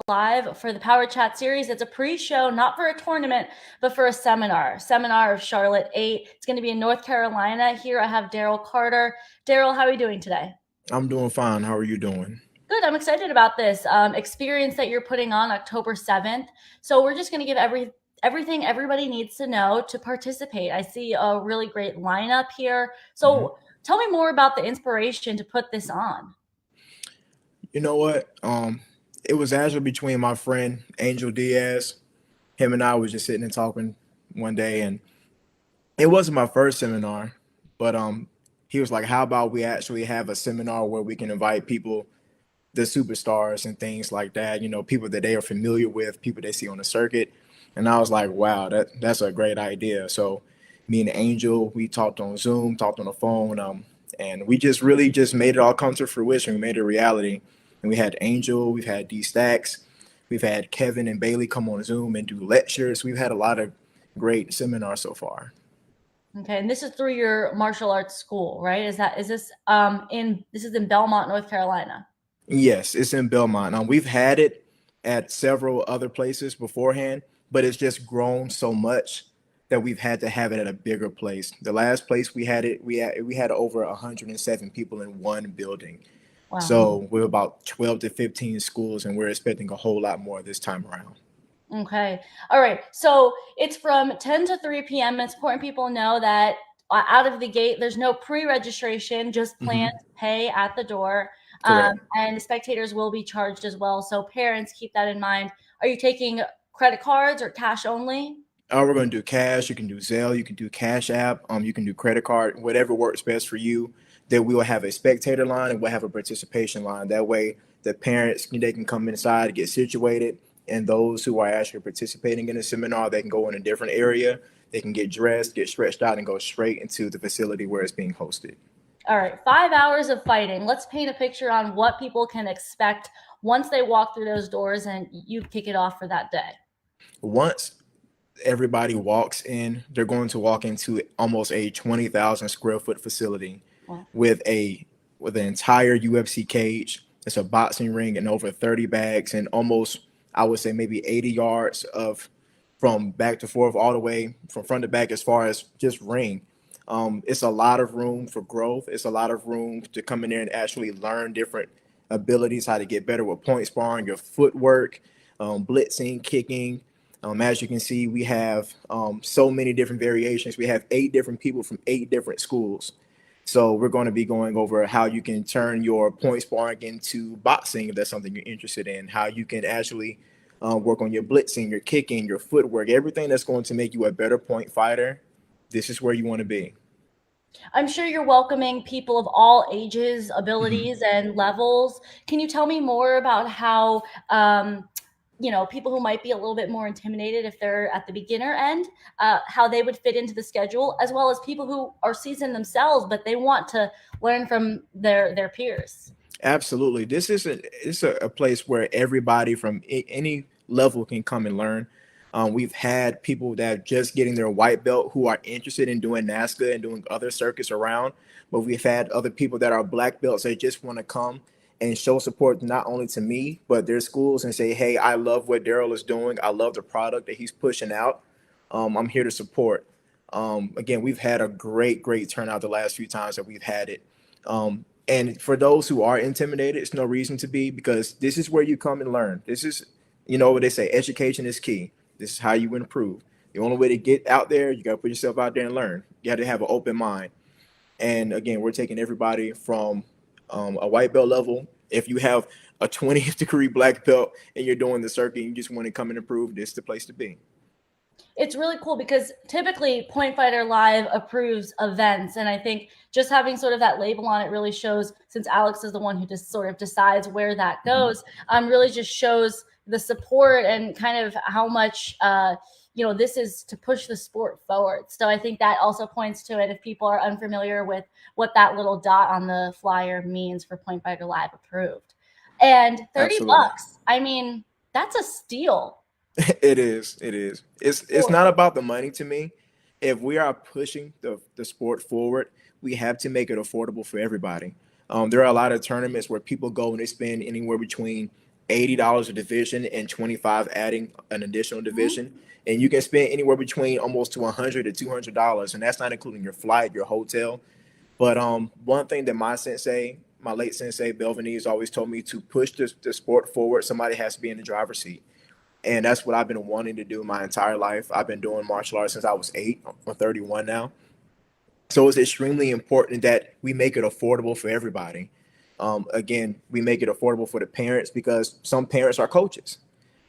live for the Power Chat series. It's a pre-show, not for a tournament, but for a Semniar of Charlotte 8. It's going to be in North Carolina. Here I have Daryl Carter. Daryl, how are you doing today? I'm doing fine. How are you doing? Good. I'm excited about this experience that you're putting on October 7th. So we're just going to give everything everybody needs to know to participate. I see a really great lineup here. hmm So tell me more about the inspiration to put this on. You know what? It was actually between my friend Angel Diaz. Him and I was just sitting and talking one day, and it wasn't my first seminar, but he was like, "How about we actually have a seminar where we can invite people, the superstars and things like that? You know, people that they are familiar with, people they see on the circuit." And I was like, "Wow, that's a great idea." So, me and Angel, we talked on Zoom, talked on the phone, and we just really just made it all come to fruition. We made it a reality. And we had Angel, we've had D Stacks, we've had Kevin and Bailey come on Zoom and do lectures. We've had a lot of great seminars so far. Okay, and this is through your martial arts school, right? Is this in this is in Belmont, North Carolina? Yes, it's in Belmont. We've had it at several other places beforehand, but it's just grown so much that we've had to have it at a bigger place. The last place we had it, we had over 107 people in one building. Wow. So we're about 12 to 15 schools, and we're expecting a whole lot more this time around. Okay. All right. So it's from 10 to 3 p.m. It's important people know that out of the gate, there's no pre-registration, just plan hmm to pay at the door. Correct. And spectators will be charged as well. So parents, keep that in mind. Are you taking credit cards or cash only? We're going to do cash. You can do Zelle. You can do Cash App. You can do credit card. Whatever works best for you. Then we will have a spectator line and we'll have a participation line. That way, the parents they can come inside, get situated, and those who are actually participating in the seminar, they can go in a different area. They can get dressed, get stretched out, and go straight into the facility where it's being hosted. All right. 5 hours of fighting. Let's paint a picture on what people can expect once they walk through those doors and you kick it off for that day. Once everybody walks in, they're going to walk into almost a 20,000 square foot facility Well, with a with an entire UFC cage. It's a boxing ring and over 30 bags and almost I would say maybe 80 yards of from back to forth all the way from front to back as far as just ring. It's a lot of room for growth. It's a lot of room to come in there and actually learn different abilities, how to get better with point sparring, your footwork, blitzing, kicking. As you can see, we have so many different variations. We have 8 different people from 8 different schools. So we're going to be going over how you can turn your point sparring into boxing if that's something you're interested in. How you can actually work on your blitzing, your kicking, your footwork, everything that's going to make you a better point fighter. This is where you want to be. I'm sure you're welcoming people of all ages, Mhm. abilities, and levels. Can you tell me more about how, people who might be a little bit more intimidated if they're at the beginner end, how they would fit into the schedule, as well as people who are seasoned themselves, but they want to learn from their peers? Absolutely. This is a place where everybody from any level can come and learn. We've had people that are just getting their white belt who are interested in doing NASCA and doing other circuits around, but we've had other people that are black belts that just want to come and show support not only to me, but their schools and say, hey, I love what Daryl is doing. I love the product that he's pushing out. I'm here to support. Again, we've had a great turnout the last few times that we've had it. And for those who are intimidated, it's no reason to be because this is where you come and learn. This is, what they say, education is key. This is how you improve. The only way to get out there, you got to put yourself out there and learn. You got to have an open mind. And again, we're taking everybody from a white belt level. If you have a 20th degree black belt and you're doing the circuit and you just want to come and improve, this is the place to be. It's really cool because typically Point Fighter Live approves events. And I think just having sort of that label on it really shows, since Alex is the one who just sort of decides where that Mhm. goes, really just shows the support and kind of how much, this is to push the sport forward. So I think that also points to it if people are unfamiliar with what that little dot on the flyer means for Point Fighter Live approved. And 30 Absolutely. bucks, I mean, that's a steal. It is. It is. It's not about the money to me. If we are pushing the sport forward, we have to make it affordable for everybody. There are a lot of tournaments where people go and they spend anywhere between $80 a division and 25 adding an additional Mhm. division. And you can spend anywhere between almost to $100 to $200, and that's not including your flight, your hotel. But one thing that my late sensei Belvanese, always told me to push the sport forward. Somebody has to be in the driver's seat, and that's what I've been wanting to do my entire life. I've been doing martial arts since I was 8. I'm 31 now, so it's extremely important that we make it affordable for everybody. Again, we make it affordable for the parents because some parents are coaches.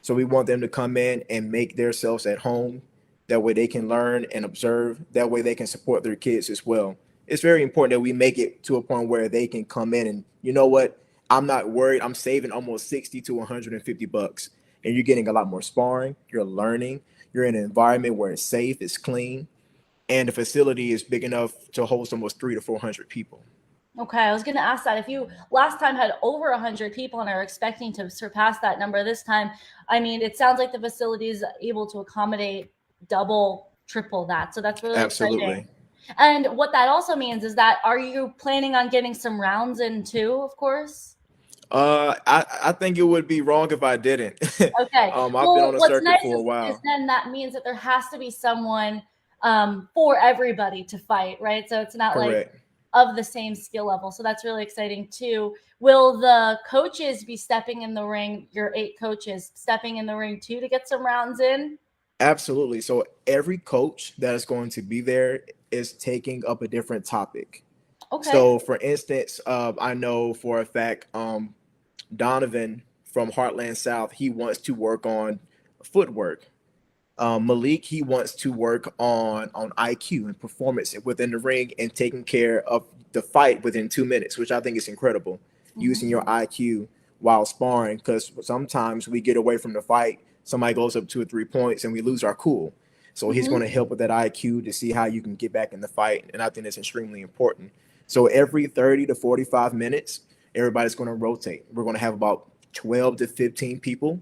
So we want them to come in and make themselves at home. That way they can learn and observe. That way they can support their kids as well. It's very important that we make it to a point where they can come in and, you know what? I'm not worried. I'm saving almost 60 to $150, and you're getting a lot more sparring. You're learning. You're in an environment where it's safe, it's clean, and the facility is big enough to host almost 300 to 400 people. Okay, I was going to ask that. If you last time had over 100 people and are expecting to surpass that number this time, I mean, it sounds like the facility is able to accommodate double, triple that. So that's really exciting. Absolutely. And what that also means is that are you planning on getting some rounds in too, of course? I think it would be wrong if I didn't. Okay. I've been Well, on a what's circuit nice for a is while. then that means that there has to be someone for everybody to fight, right? So it's not like Correct. of the same skill level. So that's really exciting too. Will the coaches be stepping in the ring, your 8 coaches stepping in the ring too to get some rounds in? Absolutely. So every coach that is going to be there is taking up a different topic. Okay. So, for instance, I know for a fact, Donovan from Heartland South, he wants to work on footwork. Malik, he wants to work on IQ and performance within the ring and taking care of the fight within 2 minutes, which I think is incredible. Mhm. Using your IQ while sparring, because sometimes we get away from the fight, somebody goes up 2 or 3 points, and we lose our cool. So he's going Mhm. to help with that IQ to see how you can get back in the fight, and I think that's extremely important. So every 30 to 45 minutes, everybody's going to rotate. We're going to have about 12 to 15 people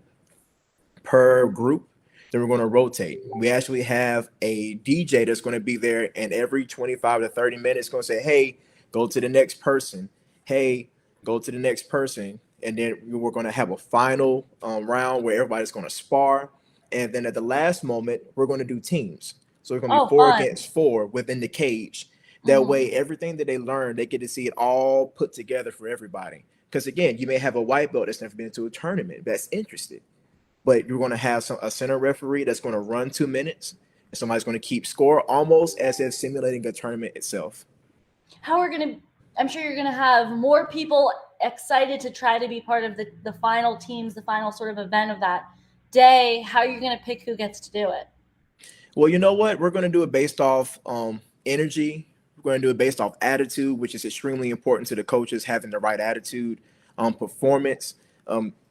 per group. Then we're going to rotate. We actually have a DJ that's going to be there, and every 25 to 30 minutes, going to say, "Hey, go to the next person. Hey, go to the next person." And then we're going to have a final round where everybody's going to spar. And then at the last moment, we're going to do teams. So it's going to be Oh, four fun. against four within the cage. That Mhm. way, everything that they learn, they get to see it all put together for everybody. Because again, you may have a white belt that's never been to a tournament that's interested, but you're going to have a center referee that's going to run 2 minutes, and somebody's going to keep score almost as if simulating a tournament itself. How are going to I'm sure you're going to have more people excited to try to be part of the final teams, the final sort of event of that day. How are you going to pick who gets to do it? Well, you know what? We're going to do it based off energy. We're going to do it based off attitude, which is extremely important to the coaches having the right attitude, performance.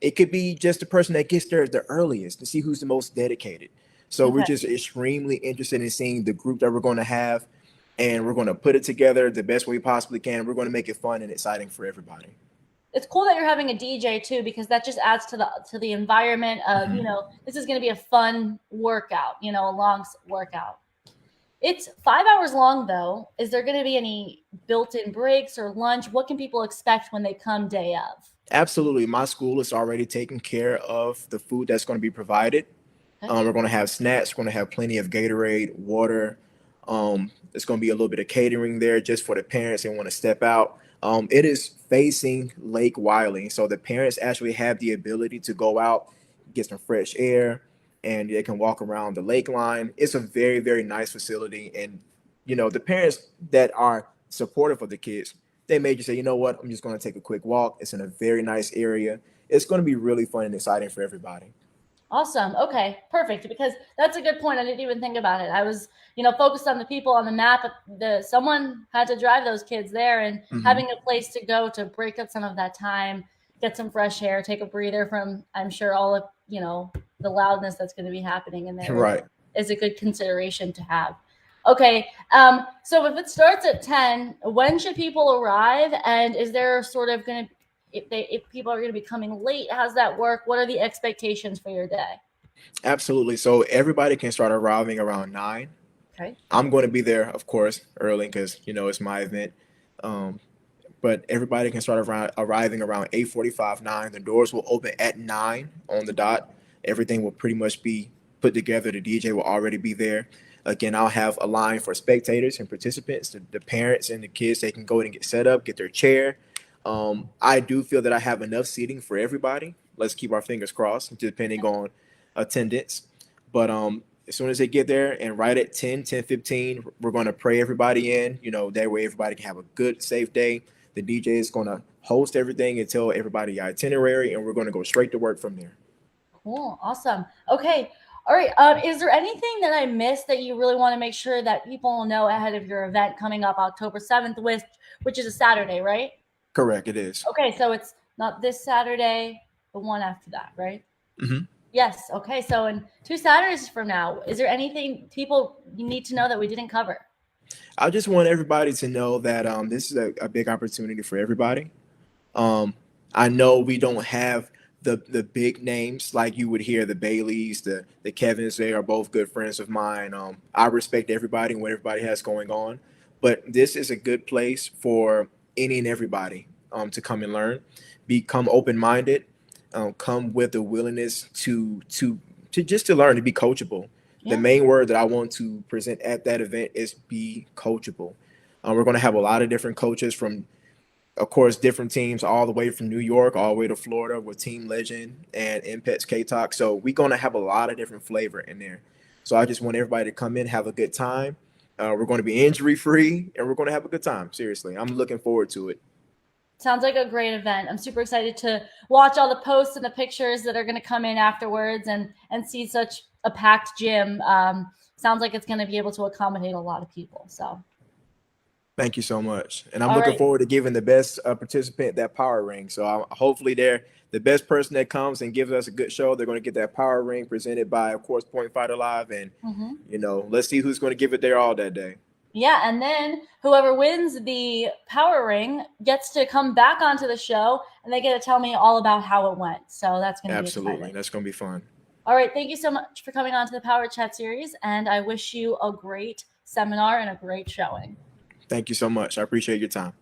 It could be just the person that gets there the earliest to see who's the most dedicated. So we're Okay. just extremely interested in seeing the group that we're going to have, and we're going to put it together the best way we possibly can. We're going to make it fun and exciting for everybody. It's cool that you're having a DJ too, because that just adds to the environment of, Mhm. this is going to be a fun workout, a long workout. It's 5 hours long though. Is there going to be any built-in breaks or lunch? What can people expect when they come day of? Absolutely. My school is already taking care of the food that's going to be provided. Okay. We're going to have snacks. We're going to have plenty of Gatorade, water. There's going to be a little bit of catering there just for the parents that want to step out. It is facing Lake Wiley, so the parents actually have the ability to go out, get some fresh air, and they can walk around the lake line. It's a very, very nice facility, and the parents that are supportive of the kids, they may just say, you know what, I'm just going to take a quick walk. It's in a very nice area. It's going to be really fun and exciting for everybody. Awesome. Okay, perfect. Because that's a good point. I didn't even think about it. I was, focused on the people on the map. The someone had to drive those kids there, and Hmm. having a place to go to break up some of that time, get some fresh air, take a breather from, I'm sure, all of the loudness that's going to be happening in there Right. is a good consideration to have. Okay. So if it starts at 10, when should people arrive? And is there sort of going to if people are going to be coming late, how's that work? What are the expectations for your day? Absolutely. So everybody can start arriving around 9. Okay. I'm going to be there, of course, early because it's my event. Um, but everybody can start arriving around 8:45, 9. The doors will open at 9 on the dot. Everything will pretty much be put together. The DJ will already be there. Again, I'll have a line for spectators and participants. The parents and the kids, they can go and get set up, get their chair. I do feel that I have enough seating for everybody. Let's keep our fingers crossed, depending on attendance. But as soon as they get there and right at 10:15, we're going to pray everybody in. That way everybody can have a good, safe day. The DJ is going to host everything and tell everybody the itinerary, and we're going to go straight to work from there. Cool. Awesome. Okay. All right. Is there anything that I missed that you really want to make sure that people know ahead of your event coming up October 7th, which is a Saturday, right? Correct, it is. Okay, so it's not this Saturday, the one after that, right? Mm-hmm. Yes. Okay, so in 2 Saturdays from now, is there anything people you need to know that we didn't cover? I just want everybody to know that this is a big opportunity for everybody. I know we don't have the big names like you would hear the Baileys, the Kevins. They are both good friends of mine. I respect everybody and what everybody has going on, but this is a good place for any and everybody to come and learn, become open-minded, come with a willingness to just to learn, to be coachable. Yeah. The main word that I want to present at that event is be coachable. We're going to have a lot of different coaches from, of course, different teams, all the way from New York, all the way to Florida with Team Legend and Impex K-Talk. So we're going to have a lot of different flavor in there. So I just want everybody to come in, have a good time. We're going to be injury-free, and we're going to have a good time. Seriously, I'm looking forward to it. Sounds like a great event. I'm super excited to watch all the posts and the pictures that are going to come in afterwards and see such a packed gym. Sounds like it's going to be able to accommodate a lot of people. So thank you so much. And I'm looking forward to giving the best participant that power ring. So hopefully they're the best person that comes and gives us a good show. They're going to get that power ring presented by, of course, Point Fighter Live. And, let's see who's going to give it their all that day. Yeah, and then whoever wins the power ring gets to come back onto the show, and they get to tell me all about how it went. So that's going to be exciting. That's going to be fun. All right, thank you so much for coming on to the Power Chat series, and I wish you a great seminar and a great showing. Thank you so much. I appreciate your time.